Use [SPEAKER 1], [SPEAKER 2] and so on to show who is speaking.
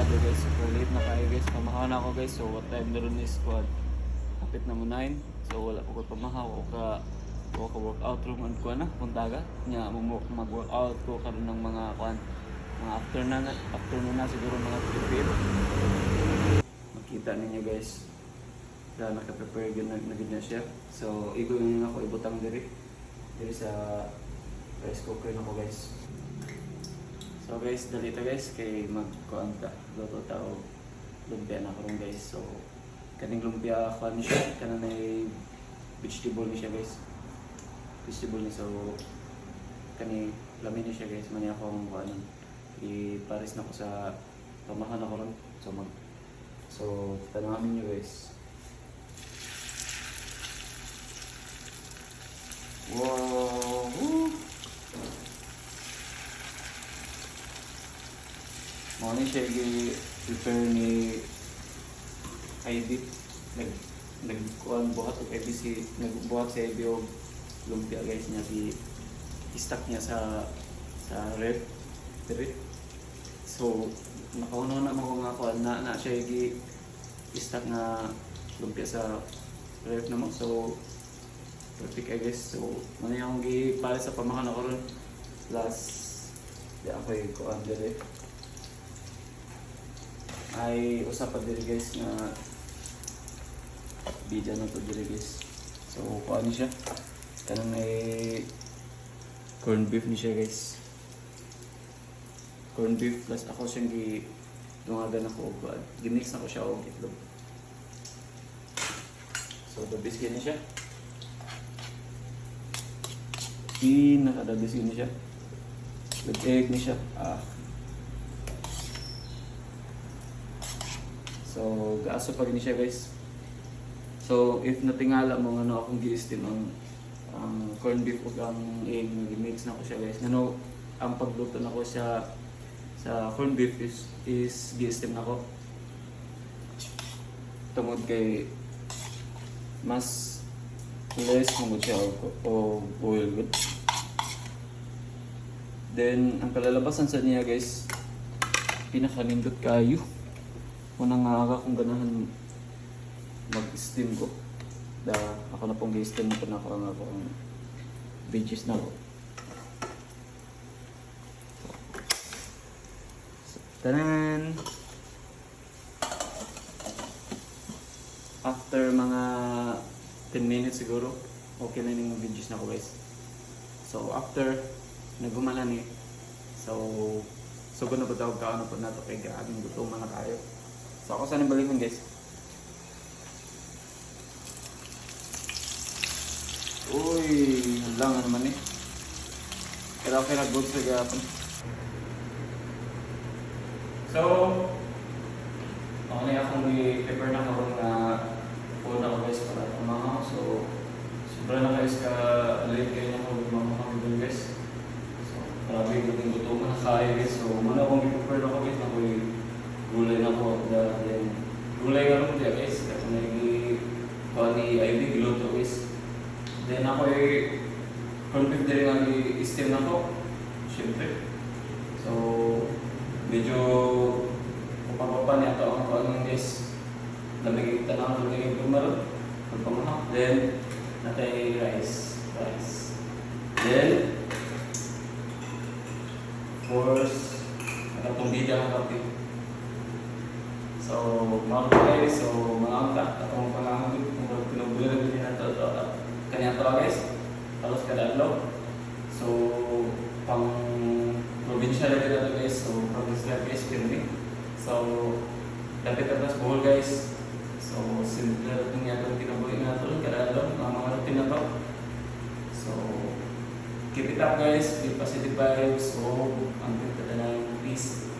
[SPEAKER 1] pamahado guys. Super late na kayo guys. Pamahaw na ako guys. So what time na rin is squad? Kapit na mo 9. So wala ko pamahaw. O ka workout room and ko na. Puntaga. Nya mag-workout ko karon ng mga kuan. Mga afternoon na siguro mga 3 p.m. Makita ninyo guys. Dahil naka-prepare yun na ganyan siya. So igo yun ako ibutang diri sa rice cooker na ko guys. So guys, dalita guys kay magkuanta luto tao lumpia na karon guys. So kaning lumpia kan siya kanang may vegetable ni siya guys. Vegetable ni so kani lamin ni siya guys. Mani akong kuanon ipares na ko sa pamahan na karon. So tanamin niyo guys. Wow! Mga ni siya i-prepare ni Ivy. Nagbuhat o Ivy nagbuhat si Ivy o lumpia guys niya. I-stack niya sa ref. So, nakauno na mga kuhan na siya i-stack na lumpia sa ref naman. So, perfect I guess. So, ano yung para sa pamakan ako ron. Plus, di ako yung kuhan dili. Ay usap pa diri guys nga video na to diri guys. So kuan ni siya kanang may corned beef ni siya guys. Corned beef plus ako siyang dungagan ako og gimix na ko siya og itlog. So dabis ni siya. Nakadabis ni siya. With egg ni siya. So, gaaso pa rin siya guys. So, if natingala mo ano akong gi-steam ang corned beef ug ang egg, nag-mix na ko siya guys. Ano, ang pagluto na ko sa corned beef is gi-steam na ko. Tungod kay mas less mo siya o oil good. Then, ang kalalabasan sa niya guys, pinakanindot kayo. Unang aga kung ganahan mag-steam ko. Ako na pong gi-steam ko na ako ang veggies na ko. So, tanan! After mga 10 minutes siguro, okay na yung veggies na ko guys. So after nagumana ni, so kung napatawag ka ano po na ito kay gaabing gutom na tayo. So ako saan balikan guys? Uy, lang naman eh. Pero okay na good sa gapon. So, ako na akong i-prepare na karoon na food ako guys para kumahaw. So, sobra na guys ka late kayo na ako kumahaw dun guys. So, grabe yung gutom na kaya guys. So, muna akong i-prepare na ako guys. Ako gulay na po. Gulay nga rin dyan guys. Kasi ni Ivy giluto guys. Then ako corned beef din nga i-steam na po. Siyempre. So, medyo kapapapa niya ito ang kuanong guys. Nabigit tanang nabigit gumaro. Pagpamahak. Then, natay rice. Then, course, nakatumbida ang kape. So, mga guys, so mga angka, atong pangangagot, kung pinubulan din na ito, kanya ito guys, halos kadadlo. So, pang probinsya na rin ito guys, so probinsya guys, pinili. So, dapat atas buhol guys. So, simple na rin itong kinabuhin na ito, kadadlo, mga routine na ito. So, keep it up guys, be positive vibes, so, ang pinta na ng peace.